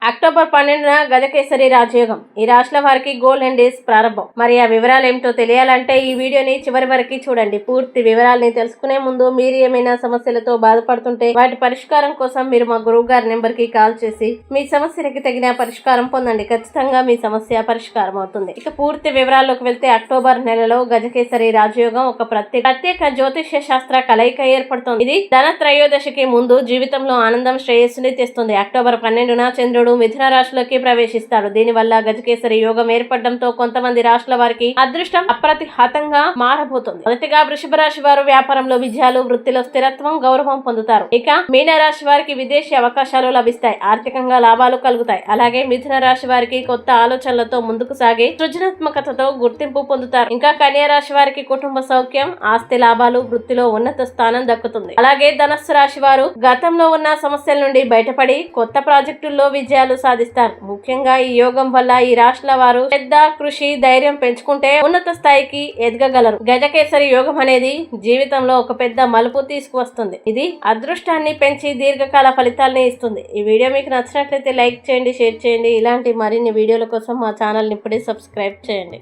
October 12న గజకేసరి రాజయోగం. ఈ రాశుల వారికి గోల్డెన్ డేస్ ప్రారంభం. మరి ఆ వివరాలు ఏమిటో తెలియాలంటే ఈ వీడియోని చివరి వరకు చూడండి. పూర్తి వివరాలని తెలుసుకునే ముందు మీరు ఏమైనా సమస్యలతో బాధపడుతుంటే వాటి పరిష్కారం కోసం మీరు మా గురువు గారి నెంబర్ కి కాల్ చేసి మీ సమస్యలకి తగిన పరిష్కారం పొందండి. ఖచ్చితంగా మీ సమస్య పరిష్కారం అవుతుంది. ఇక పూర్తి వివరాల్లోకి వెళ్తే అక్టోబర్ నెలలో గజకేసరి రాజయోగం ఒక ప్రత్యేక జ్యోతిష్య శాస్త్ర కలయిక ఏర్పడుతుంది. ఇది ధన త్రయోదశికి ముందు జీవితంలో ఆనందం శ్రేయస్సుని తెస్తుంది. అక్టోబర్ 12న చంద్రుడు మిథున రాశిలోకి ప్రవేశిస్తాడు. దీనివల్ల గజకేసరి యోగం ఏర్పడడంతో కొంతమంది రాశుల వారికి అదృష్టం అప్రతిహతంగా మారబోతుంది. మొదటిగా వృషభ రాశి వారు వ్యాపారంలో విజయాలు, వృత్తిలో స్థిరత్వం, గౌరవం పొందుతారు. ఇక మీన రాశి వారికి విదేశీ అవకాశాలు లభిస్తాయి, ఆర్థికంగా లాభాలు కలుగుతాయి. అలాగే మిథున రాశి వారికి కొత్త ఆలోచనలతో ముందుకు సాగి సృజనాత్మకతతో గుర్తింపు పొందుతారు. ఇంకా కన్యా రాశి వారికి కుటుంబ సౌఖ్యం, ఆస్తి లాభాలు, వృత్తిలో ఉన్నత స్థానం దక్కుతుంది. అలాగే ధనస్సు రాశి వారు గతంలో ఉన్న సమస్యల నుండి బయటపడి కొత్త ప్రాజెక్టుల్లో విజయాలు సాధిస్తారు. ముఖ్యంగా ఈ యోగం వల్ల ఈ రాశుల వారు పెద్ద కృషి, ధైర్యం పెంచుకుంటే ఉన్నత స్థాయికి ఎదగగలరు. గజకేసరి యోగం అనేది జీవితంలో ఒక పెద్ద మలుపు తీసుకువస్తుంది. ఇది అదృష్టాన్ని పెంచి దీర్ఘకాల ఫలితాలని ఇస్తుంది. ఈ వీడియో మీకు నచ్చినట్లయితే లైక్ చేయండి, షేర్ చేయండి. ఇలాంటి మరిన్ని వీడియోల కోసం మా ఛానల్ ని ఇప్పుడే సబ్స్క్రైబ్ చేయండి.